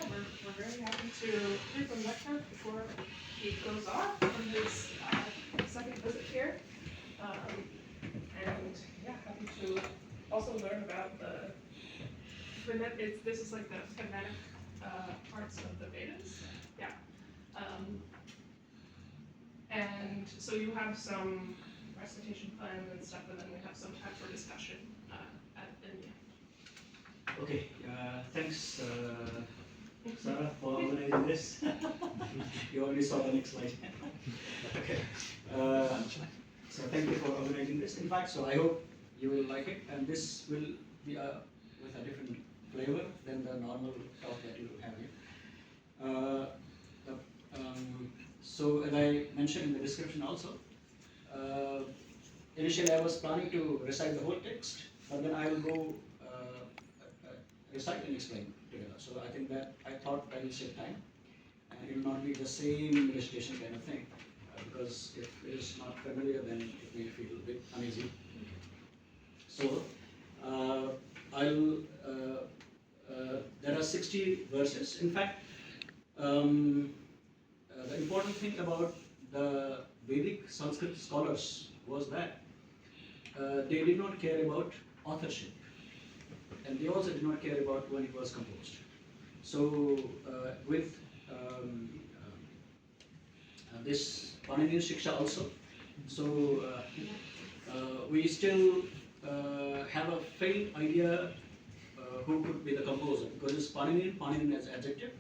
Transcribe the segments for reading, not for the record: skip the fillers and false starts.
we're very happy to hear from Nectar before he goes off on his second visit here. And yeah, happy to also learn about this is like the phonetic parts of the Vedas. Yeah. And so you have some recitation plans and stuff, and then we have some time for discussion at the end. Okay, thanks Sarah for organizing this. You already saw the next slide. Okay, so thank you for organizing this. In fact, so I hope you will like it, and this will be with a different flavor than the normal talk that you have here. So as I mentioned in the description also, initially I was planning to recite the whole text, but then I will go recite and explain together. So I think that I thought I will save time, and it will not be the same recitation kind of thing, because if it is not familiar, then it may feel a bit uneasy. So there are 60 verses. In fact, the important thing about the Vedic Sanskrit scholars was that they did not care about authorship, and they also did not care about when it was composed. So with this Panini Shiksha also, so we still have a faint idea who could be the composer, because it's Panini as adjective.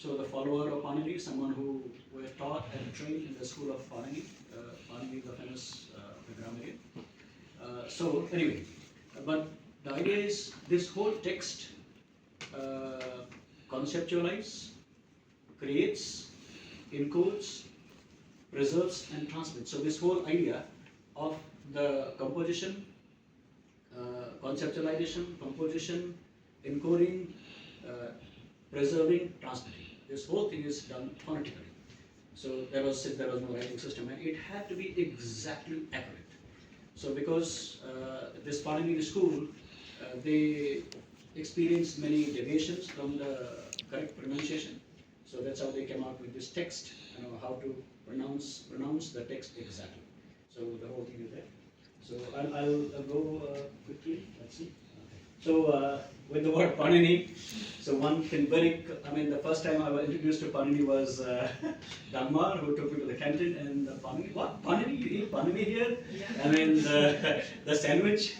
So the follower of Panini, someone who were taught and trained in the school of Panini. Panini, the famous grammarian. So anyway, but the idea is this whole text conceptualizes, creates, encodes, preserves, and transmits. So this whole idea of the composition, conceptualization, composition, encoding, preserving, transmitting. This whole thing is done phonetically. So there was no writing system, and it had to be exactly accurate. So because this Panini school, they experienced many deviations from the correct pronunciation. So that's how they came out with this text, how to pronounce the text exactly. So the whole thing is there. So I'll go quickly. Let's see. So with the word Panini, so one can the first time I was introduced to Panini was Dagmar, who took me to the canteen, and Panini, what? Panini? You eat Panini here? Yeah. The sandwich.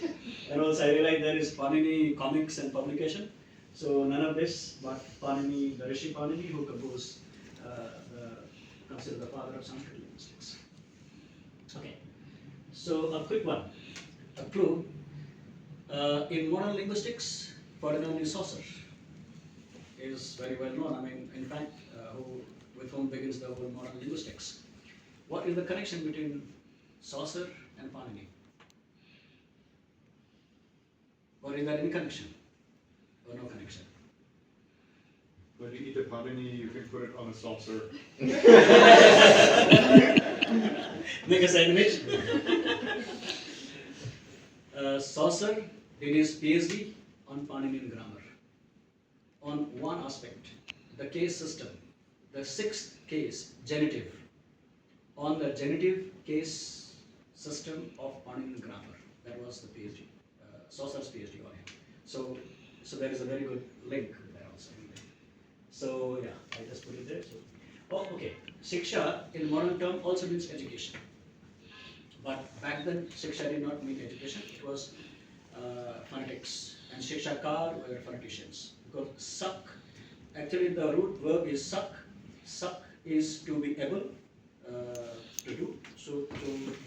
And also I realized there is Panini Comics and Publication. So none of this, but Panini, the Rishi Panini, who composed, considered the father of Sanskrit linguistics. Okay. So a quick one, a clue. In modern linguistics, Ferdinand de Saussure is very well known. In fact, with whom begins the whole modern linguistics. What is the connection between Saussure and Panini? Or is there any connection? Or no connection? When you eat a Panini, you can put it on a saucer. Make a sandwich. Saussure did his PhD on Paninian grammar. On one aspect, the case system, the sixth case, genitive, on the genitive case system of Paninian grammar. That was the PhD, Saussure's PhD on him. So there is a very good link there also. So yeah, I just put it there. Okay. Shiksha in modern term also means education. But back then, Shiksha did not mean education, it was phonetics. And Shikshakar were phoneticians. Because sak, actually the root verb is sak. Sak is to be able to do. So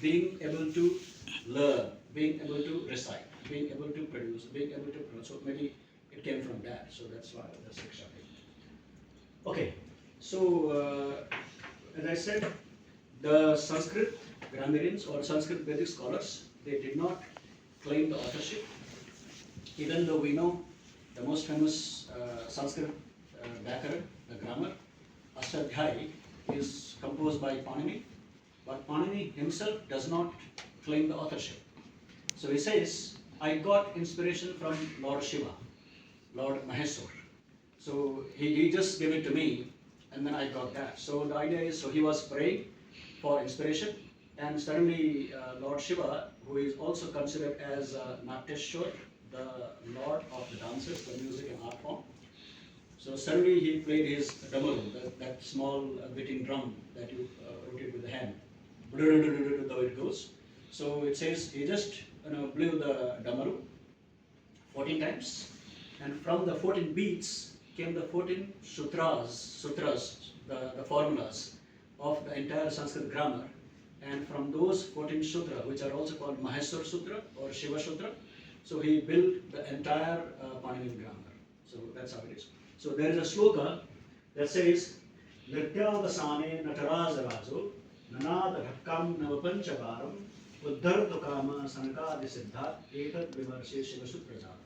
being able to learn, being able to recite, being able to produce, being able to pronounce. So maybe it came from that. So that's why the Shiksha came. Okay. So as I said, the Sanskrit grammarians or Sanskrit Vedic scholars, they did not claim the authorship, even though we know the most famous Sanskrit Vyakaran, the grammar, Astadhyayi, is composed by Panini, but Panini himself does not claim the authorship. So he says, I got inspiration from Lord Shiva, Lord Maheshwar. So he just gave it to me, and then I got that. So the idea is, so he was praying for inspiration, and suddenly Lord Shiva, who is also considered as Natyeshwar, the Lord of the dances, the music and art form. So suddenly he played his damaru, that small beating drum that you rotate with the hand. Though it goes. So it says he just blew the damaru 14 times, and from the 14 beats came the 14 sutras, the formulas of the entire Sanskrit grammar. And from those 14 sutra, which are also called Maheshwar Sutra or Shiva Sutra, so he built the entire Panini grammar. So that's how it is. So there is a sloka that says, Nityavasane Nataraja Rajo, Nanada Bhakkam Navapanchavaram, Uddhartu Kama Sanakadi Siddha, Etat Vivarshe Shiva Sutra Jala.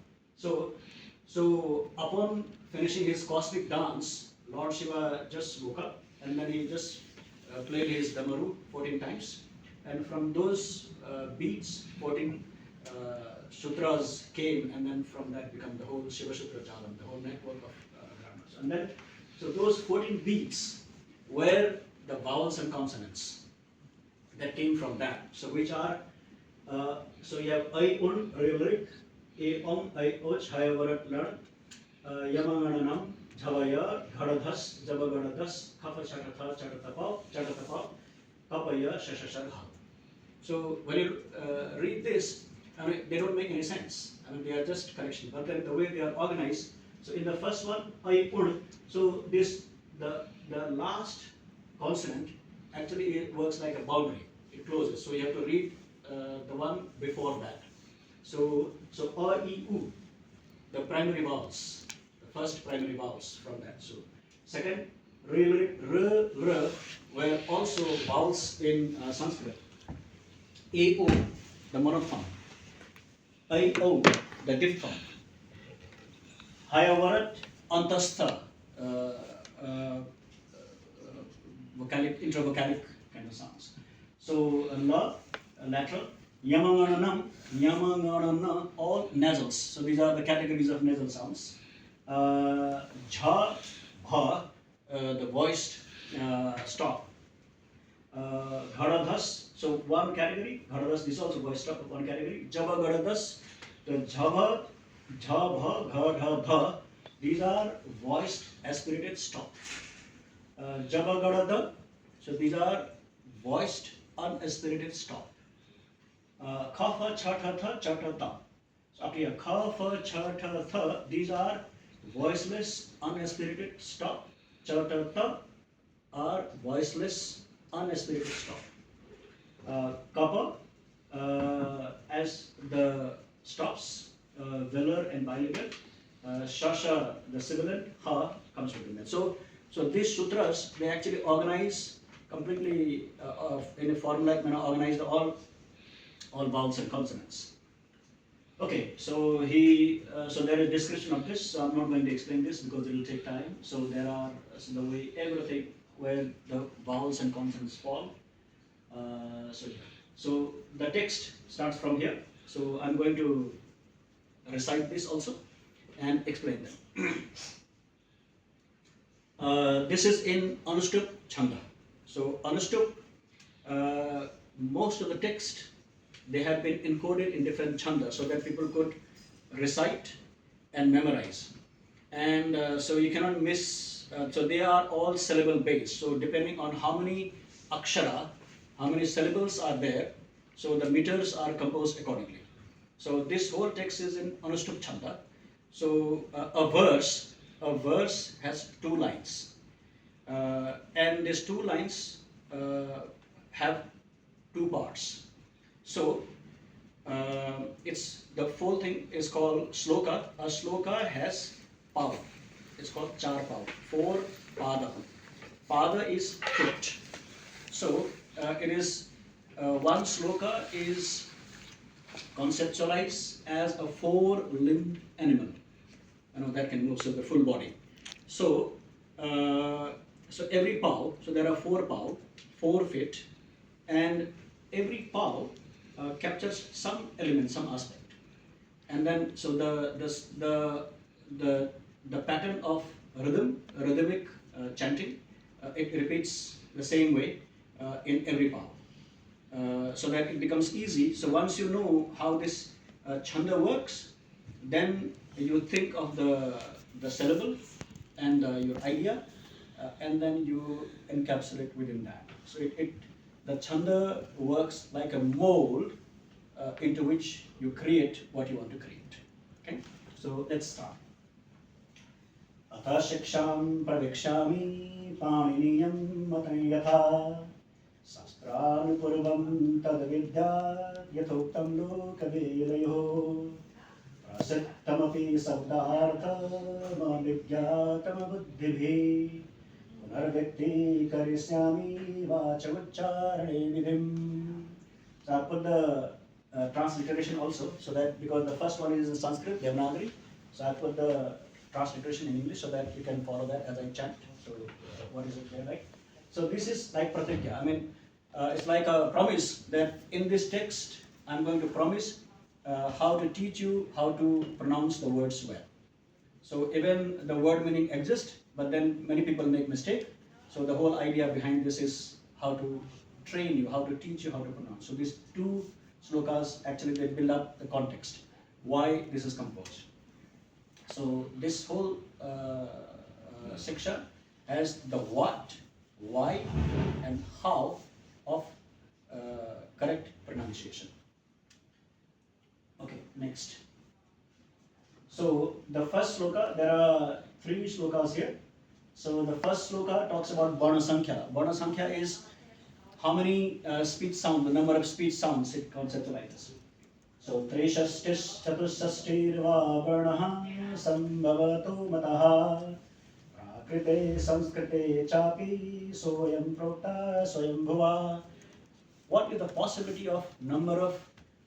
So upon finishing his cosmic dance, Lord Shiva just woke up and then he just played his damaru 14 times. And from those beats, 14 sutras came, and then from that become the whole Shiva Sutra Jalam, the whole network of grammars. And then, so those 14 beats were the vowels and consonants that came from that. So which are, so you have I, Un, Rilik, E, Om, I, Och, Hayavarat, Lad, Yamangananam, Jhavaya, Ghadadhas, Jabagadadhas, Kapha Chatatha, Chatatapa, Kapaya, Shashasharha. So when you read this, I mean, they don't make any sense. I mean, they are just corrections. But then the way they are organized, so in the first one, I, Un, so this, the last consonant, actually it works like a boundary. It closes. So you have to read the one before that. So A, I, U, the primary vowels, the first primary vowels from that. So second, R, R were also vowels in Sanskrit. A, O, the monophthong. I, O, the diphthong. Hayavarat, Antastha, vocalic, intravocalic kind of sounds. So La, lateral. Yamangananam, Yamanganana, all nasals. So these are the categories of nasal sounds. Jha, Bha, the voiced stop. Ghadadhas, so one category. Ghadadhas, this is also voiced stop of one category. Javagadadhas, the Java, Jabha, Ghadha, Dha, these are voiced aspirated stop. Javagadadha, so these are voiced unaspirated stop. Kapha, Chatha, Chatata. So after here, Kapha, Chatha, these are voiceless unaspirated stop. Chatata are voiceless unaspirated stop. Kapha, as the stops, velar and bilingual. Shasha, the sibilant. Ha comes between them. So these sutras, they actually organize completely in a form-like manner, organize all vowels and consonants. Okay, so so there is description of this. So I'm not going to explain this because it will take time. So there are the way everything where the vowels and consonants fall. So the text starts from here. So I'm going to recite this also and explain them. This is in Anushtup Chanda. So Anushtup, most of the text, they have been encoded in different chandas so that people could recite and memorize. And so you cannot miss, so they are all syllable based. So depending on how many akshara, how many syllables are there, so the meters are composed accordingly. So this whole text is in Anushtup Chanda. So a verse has 2 lines. And these 2 lines have 2 parts. So it's the whole thing is called sloka. A sloka has pada. It's called char pada. 4 pada. Pada is foot. So it is one sloka is conceptualized as a 4-limbed animal. That can move, so the full body. So every paw, so there are 4 paw, 4 feet, and every paw captures some element, some aspect. And then so the pattern of rhythmic chanting. It repeats the same way in every power. So that it becomes easy. So once you know how this chanda works, then you think of the syllable and your idea, and then you encapsulate within that. So the chanda works like a mold into which you create what you want to create. Okay, so let's start. अथ शिक्षां प्रवेक्ष्यामि पाणिनीयं मतं यथा शास्त्रानुपूर्वं तद्विद्यात् यथोक्तं लोकवेदयोः प्रसिद्धमपि शब्दार्थमविज्ञातमबुद्धिभिः पुनर्व्यक्तीकरिष्यामि वाचोच्चारणे विधिम्. So I put the transliteration also, so that because the first one is in Sanskrit, Devanagari, so I put the transliteration in English so that you can follow that as I chant. So what is it there, right? So this is like pratigya. I mean, it's like a promise that in this text I'm going to promise how to teach you how to pronounce the words well. So even the word meaning exists, but then many people make mistake. So the whole idea behind this is how to train you, how to teach you how to pronounce. So these two slokas actually they build up the context, why this is composed. So this whole section has the what, why, and how of correct pronunciation. Okay, next. So the first sloka, there are 3 slokas here. So the first sloka talks about Varna Sankhya. Varna Sankhya is how many speech sounds, the number of speech sounds it conceptualizes. So Trishashtish Chatushashtirva Varnaha Sambhavato Mataha Prakrite Sanskrite Chapi Soyam Prokta Soyam Bhuva. What is the possibility of number of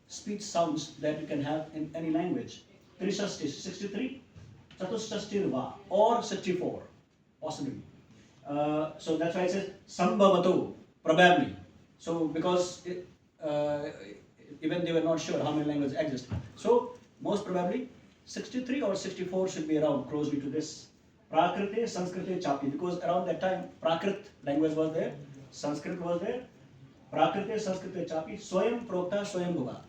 speech sounds that you can have in any language? Trishashtish, 63, Chatushashtirva, or 64, possibly. So that's why it says Sambhavato, probably. So because even they were not sure how many languages exist. So most probably 63 or 64 should be around closely to this. Prakrite, Sanskrite, Chapi, because around that time Prakrit language was there, Sanskrit was there. Prakrite, Sanskrite, Chapi, Swayam Prokta, Swayam Bhuva.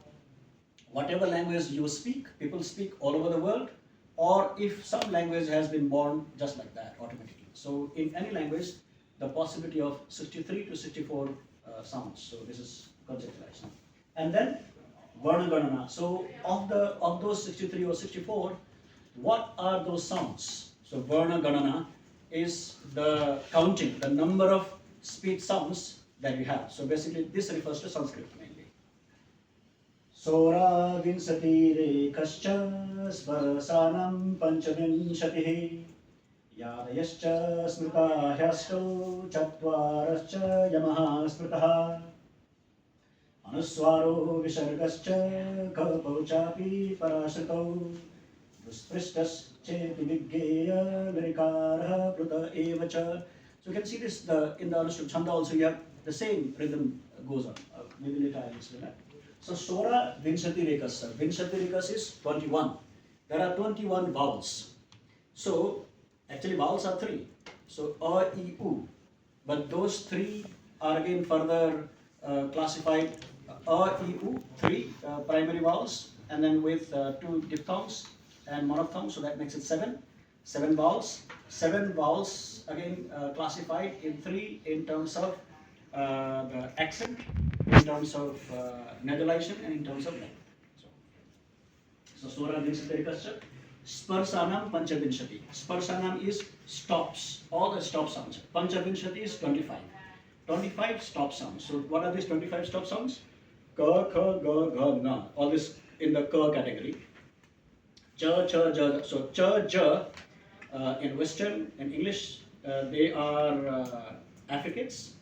Whatever language you speak, people speak all over the world, or if some language has been born just like that automatically. So in any language, the possibility of 63 to 64 sounds. So this is conceptualized. And then Varna Ganana. So of those 63 or 64, what are those sounds? So Varna Ganana is the counting, the number of speech sounds that we have. So basically this refers to Sanskrit mainly. Sora vinsati rekascha svarasanam panchavinshatihi yadayascha smrita hyasto chatvarascha yamaha smritaha anuswaro visargascha kapau chapi parasritau duspristas cheti viggeya virikara pruta evacha. So you can see this in the Anushtub Chanda also you have the same rhythm goes on. Maybe later I will explain that. So Sora Vinshati Rekas. Vinshati Rekas is 21. There are 21 vowels. So actually vowels are 3. So A, I, U. But those 3 are again further classified. A, I, U, 3 primary vowels, and then with 2 diphthongs and monophthongs, so that makes it 7. 7 vowels. 7 vowels again classified in 3 in terms of the accent, in terms of nadalization, and in terms of length. So Sora Vinshati Rekascha. Sparsanam Panchavinshati. Sparsanam is stops, all the stop sounds. Panchavinshati is 25. 25 stop sounds. So what are these 25 stop sounds? Ka, kha, ga, gha, na. All this in the ka category. Cha, cha, ja. So cha, ja in Western and English they are affricates,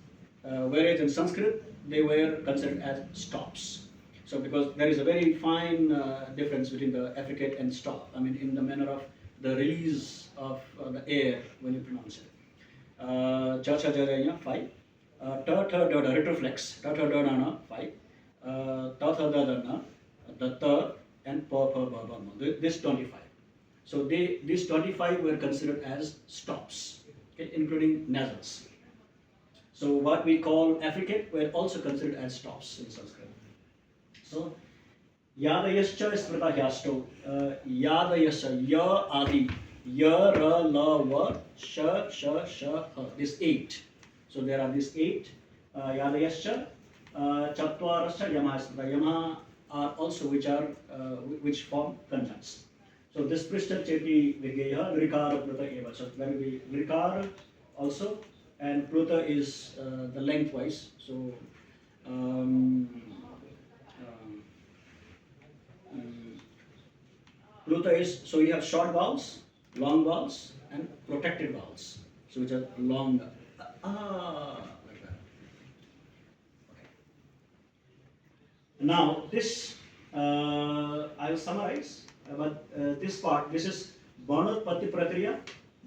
whereas in Sanskrit they were considered as stops. So because there is a very fine difference between the affricate and stop. I mean in the manner of the release of the air when you pronounce it. Cha, cha, ja, ja, 5. Ta, tha, da, da, retroflex. Ta, tha, da, da, na, 5. Ta, tha, da, da, na, the ta, and pa, pa, ba, ba, ma. This 25. So these 25 were considered as stops, okay, including nasals. So what we call affricate were also considered as stops in Sanskrit. So Yadayascha Smritahyashto, Yadayascha, Ya Adi, Ya Ra La Va, Sha Sha Sha Ha. These 8. So there are these 8. Yadayascha, Chatvarascha, Yamaha Smrita. Yamaha are also which form conjuncts. So this Prishta Cheti Vigeya, Lirikara Pluta Eva. So there will be Lirikara also, and Pluta is the lengthwise. So Pluta is, so you have short vowels, long vowels, and protected vowels. So which are long. Like that. Okay. Now this I will summarize. But this part, this is Banotpatti Prakriya,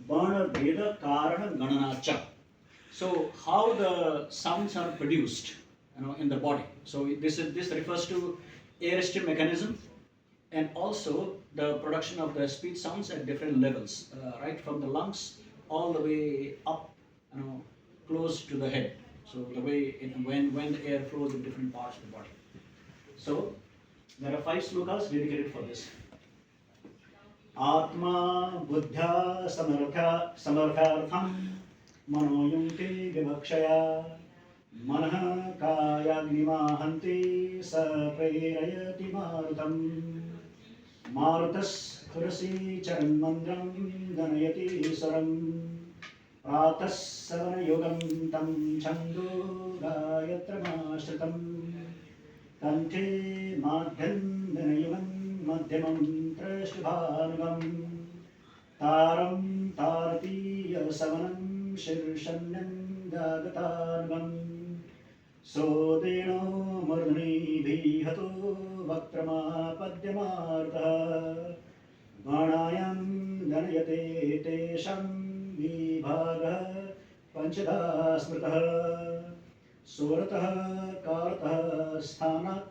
Bana Veda Karana Gananacha. So how the sounds are produced, in the body. So this refers to air-stream mechanism, and also the production of the speech sounds at different levels, right from the lungs all the way up, close to the head. So the way when the air flows in different parts of the body. So there are 5 slokas dedicated for this. Atma buddhya samarthartham manoyunti vivakshaya manah kayagnimahanti sa prerayati marutam marutas turasi charanmandram ganayati saram pratas savana yogam tam chando gayatramasritam kanthe madhyam ganayam madhyamam trashubhanugam taram taratiya savanam shirshanyam dagatanugam sodeno mardani bhihato vakrama padyamartha ganayam ganayate tesham vibhaga panchada smritah soratah karatah sthanat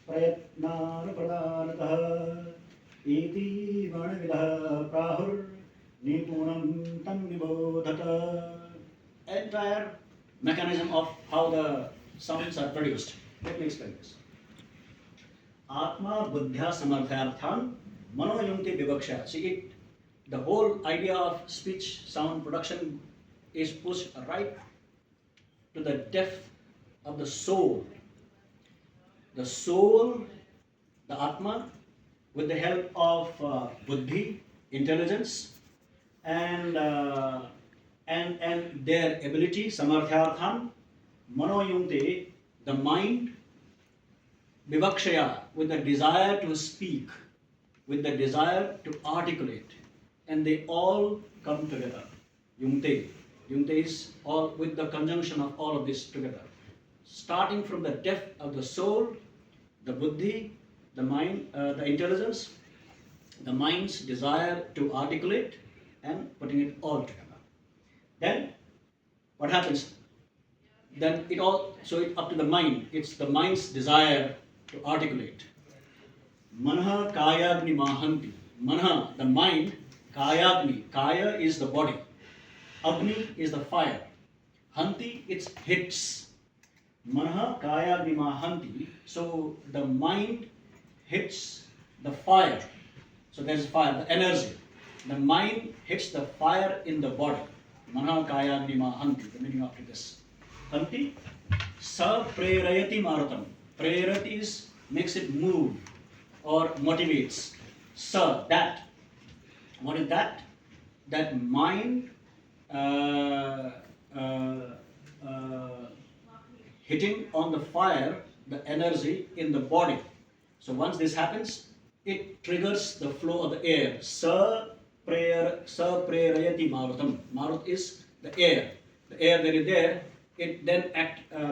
प्रयत्नानुप्रदानतः इति वर्णविदः प्राहुर निपुणं तं निबोधत. Entire mechanism of how the sounds are produced. Let me explain this. Atma buddhya samarthartham manoyunti vivaksha. See, the whole idea of speech sound production is pushed right to the depth of the soul. The soul, the Atma, with the help of buddhi, intelligence, and their ability, samarthyartham, manoyunte, the mind, vivakshaya, with the desire to speak, with the desire to articulate, and they all come together. Yungte is all with the conjunction of all of this together. Starting from the depth of the soul, the buddhi, the mind, the intelligence, the mind's desire to articulate, and putting it all together. Then, what happens? Then it all, so it up to the mind, it's the mind's desire to articulate. Manah kayagni mahanti. Manah, the mind, kayagni. Kaya is the body. Agni is the fire. Hanti, it hits. Manah kayagni mahanti. So the mind hits the fire. So there is fire, the energy. The mind hits the fire in the body. Manah kayagni mahanti. The meaning after this. Hanti, sa prerayati marutam. Prerayati is makes it move or motivates. Sa, that. What is that? That mind hitting on the fire, the energy in the body. So once this happens, it triggers the flow of the air. Sa prerayati marutam. Marut is the air. The air that is there, it then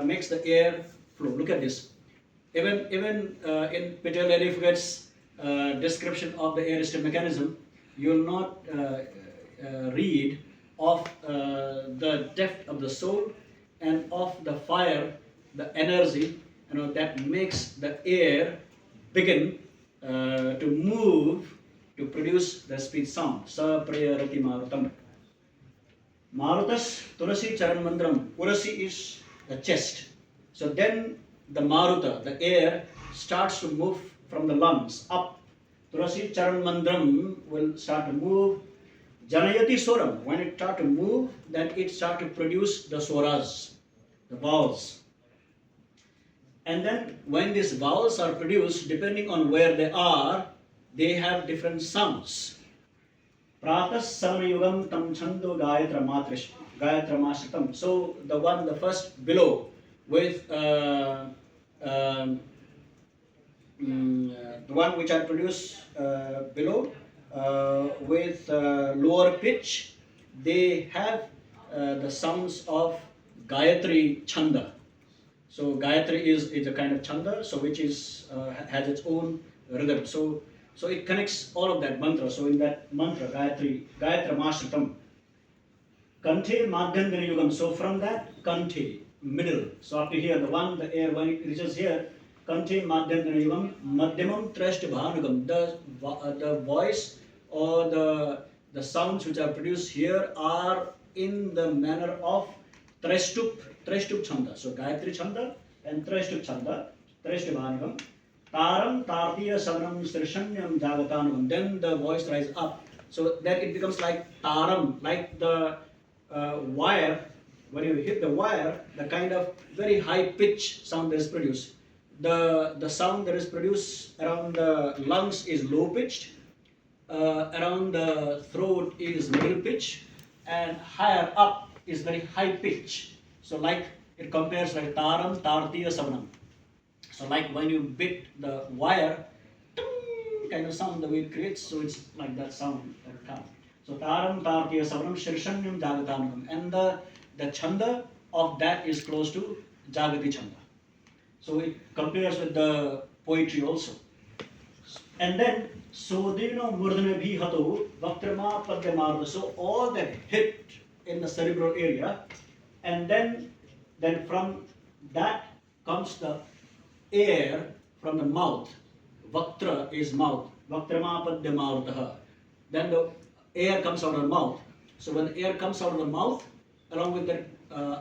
makes the air flow. Look at this. Even in Peter Lerifuget's description of the air-stream mechanism, you will not read of the depth of the soul and of the fire, the energy, that makes the air begin to move to produce the speech sound. Sa prayarati marutam. Marutas Tulasi Charan Mandram. Urasi is the chest. So then the Maruta, the air, starts to move from the lungs up. Tulasi Charan Mandram will start to move. Janayati Swaram. When it starts to move, then it starts to produce the swaras, the vowels. And then when these vowels are produced, depending on where they are, they have different sounds. Pratas Samanayugam Tam Chando Gayatra Mashritam. So the first below with the one which I produce below with lower pitch, they have the sounds of Gayatri Chanda. So Gayatri is a kind of chanda, so which is has its own rhythm. So it connects all of that mantra. So in that mantra, Gayatri Mashritam. Kanthe Madhyandana Yugam. So from that Kanthe, middle. So up to here, the air when it reaches here, Kanthe Madhyandana Yugam, Madhyamam Trashta Bhanugam. The voice or the sounds which are produced here are in the manner of Trashtup Chanda. So Gayatri Chanda and Trashtup Chanda, Trashta Bhanugam. Taram Tartiya Savanam Srishanyam Jagatanugam. Then the voice rises up. So then it becomes like Taram, like the wire. When you hit the wire, the kind of very high pitch sound that is produced. The sound that is produced around the lungs is low pitched, around the throat is middle pitch, and higher up is very high pitch. So like it compares like Taram Tartiya Savanam. So like when you bit the wire, kind of sound the way it creates, so it's like that sound that comes. So Taram Tartiya Savanam Shirshanyam Jagatanam. And the chanda of that is close to Jagati Chanda. So it compares with the poetry also. And then Sodino Murdana Bhihato Vaktrama Padyamarda. So all that hit in the cerebral area, and then from that comes the air from the mouth. Vaktra is mouth. Vaktrama Padyamardaha. Then the air comes out of the mouth. So when the air comes out of the mouth, along with that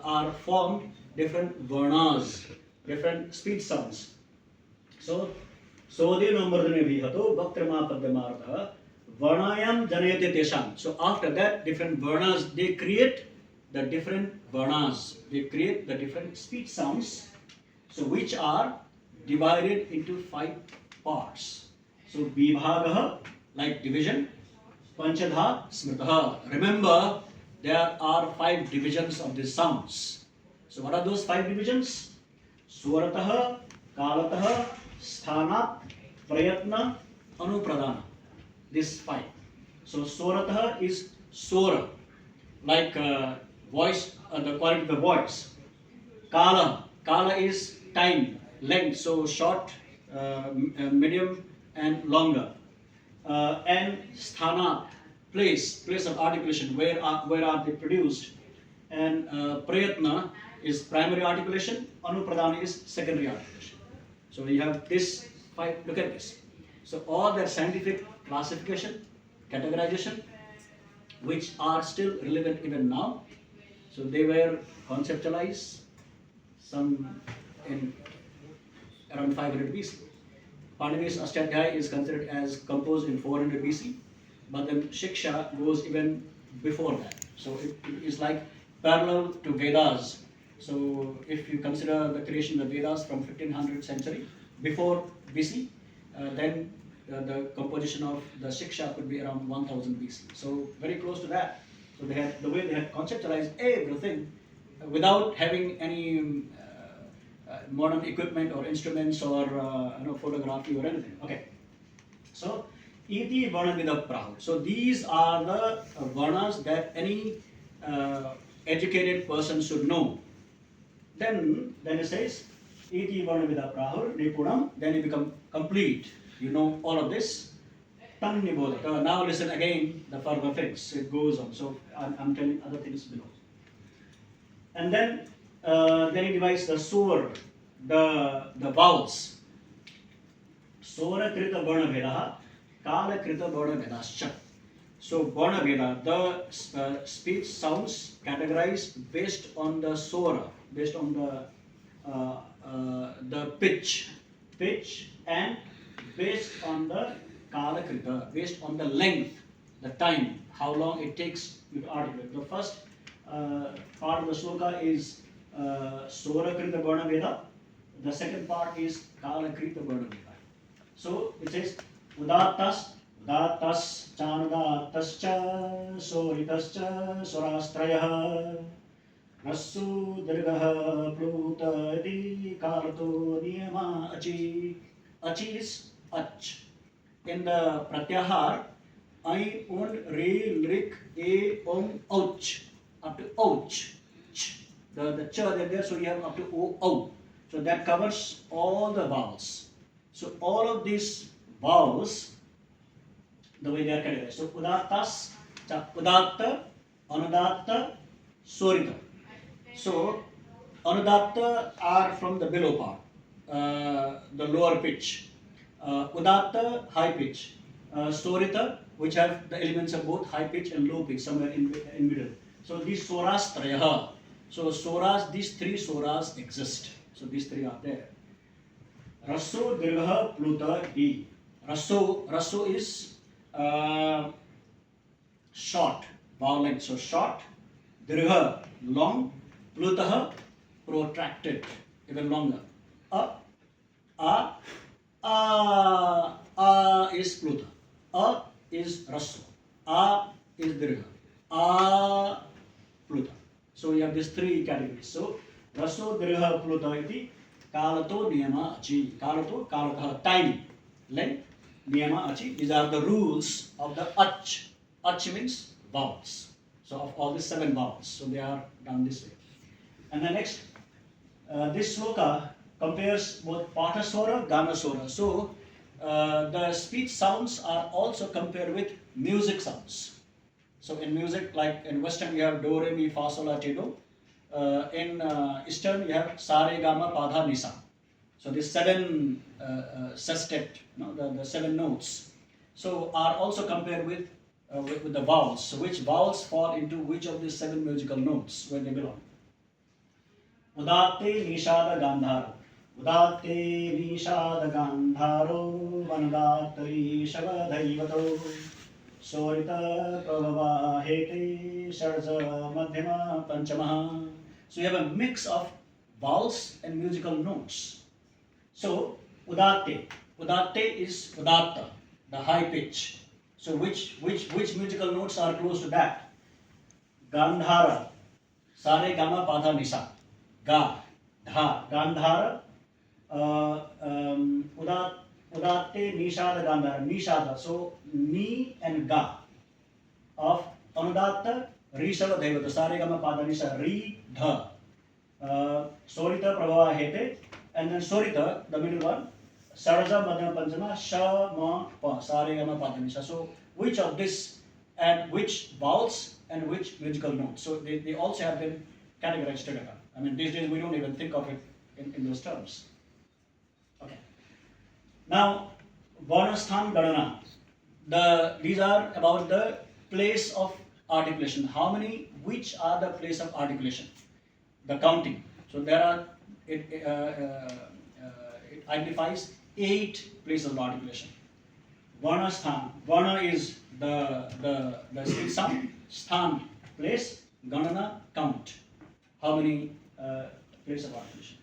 are formed different varnas, different speech sounds. So Sodino Murdane Vihato Vaktrama Padyamardaha Varnayam Janayate Tesham. So after that, different varnas, they create the different varnas. They create the different speech sounds, so which are divided into 5 parts. So Vibhagaha, like division. Panchadha Smritaha. Remember, there are 5 divisions of these sounds. So what are those 5 divisions? Swarataha, Kalataha, Sthanat, Prayatna, Anupradana. These 5. So Swarataha is Swara, like voice, the quality of the voice. Kala is time, length, so short, medium and longer. And Sthanat, place of articulation, where are they produced. And Prayatna is primary articulation, Anupradana is secondary articulation. So you have this 5, look at this. So all their scientific classification, categorization, which are still relevant even now. So they were conceptualized some in around 500 BC. Panini's Ashtadhyaya is considered as composed in 400 BC, but then Shiksha goes even before that. So it is like parallel to Vedas. So if you consider the creation of the Vedas from 1500th century before BC, then the composition of the Shiksha could be around 1000 BC. So very close to that. So they had the way they had conceptualized everything without having any modern equipment or instruments or photography or anything. Okay. So iti varnavida prahu. So these are the varnas that any educated person should know. Then it says iti varnavida prahu nipunam. Then you become complete. You know all of this. Tan nibodhata. Now listen again the further things. It goes on. So I'm telling other things below. And then he divides the swar, the vowels. Swara krita varna vedaha, Kalakrita Varna Vedascha. So Varna Veda, the speech sounds categorized based on the swara, based on the pitch, and based on the Kalakrita, based on the length, the time, how long it takes you to articulate. The first part of the sloka is Swarakrita Varna Veda. The second part is Kalakrita Varna Veda. So it says Udatas, Udatas, Chanudatascha, Soritascha, Surastrayah, Rasu Dirgaha, Pluta, Di, Kalato, Niyama, Achi. Achi is Ach. In the Pratyahar, I, Un, Re, Rik, A, Ouch, up to Ouch. Ch. The Ch there, so you have up to O, O. So that covers all the vowels. So all of these vowels, the way they are categorized. So Udatas, Udatta, Anudatta, Swarita. So Anudatta are from the below part, the lower pitch. Udatta, high pitch. Swarita, which have the elements of both high pitch and low pitch, somewhere in middle. So these swaras trayaha. So swaras, these three swaras exist. So these three are there. Rasso, Dirgha, Pluta, Di. Rasso is short, vowel length. So short, Dirgha, long, Pluta, protracted, even longer. A is Pluta. A is Rasso. A is Dirgha. A, Pluta. So we have these three categories. So Rasso, Dirgha, Pluta iti Kalato, Niyama, Achi. Kalato, Kalataha, time, length, Niyama, Achi. These are the rules of the Ach. Ach means vowels. So of all the 7 vowels. So they are done this way. And the next, this sloka compares both Pataswara, Ganaswara. So the speech sounds are also compared with music sounds. So in music, like in Western, you have Do, Re, Mi, Fa, Sol, La, Ti, Do. In Eastern, you have Sa, Re, Ga, Ma, Pa, Dha, Ni, Sa. So these 7 sestet, the 7 notes, so are also compared with the vowels. So which vowels fall into which of these 7 musical notes where they belong. Udatte Nishada Gandharo. Udatte Nishada Gandharo. Vanudatte Shavadhaivato. Sorita Prabhava Hete Sharja Madhyama Panchamaha. So you have a mix of vowels and musical notes. So Udatte. Udatte is Udatta, the high pitch. So which musical notes are close to that? Gandhara. Sa, Re, Ga, Ma, Pa, Dha, Ni, Sa. Ga, Dha, Gandhara. Udatte, Nishada, Gandhara. Nishada. So Ni and Ga of Anudatta, Rishava, Devata. Sa, Re, Ga, Ma, Pa, Dha, Ni, Sa. Ri, Dha. Sorita, Prabhava, Hete. And then Sorita, the middle one. Sarja, Madhyama, Panchama, Sha, Ma, Pa. Sa, Re, Ga, Ma, Pa, Dha, Ni, Sa. So which of this and which vowels and which musical notes? So they also have been categorized together. I mean, these days we don't even think of it in those terms. Okay. Now, Varnasthan Gadana. These are about the place of articulation. How many, which are the place of articulation? The counting. So there are, it identifies 8 places of articulation. Varnasthan. Varna is the speech sound. Sthan, place. Ganana, count. How many places of articulation?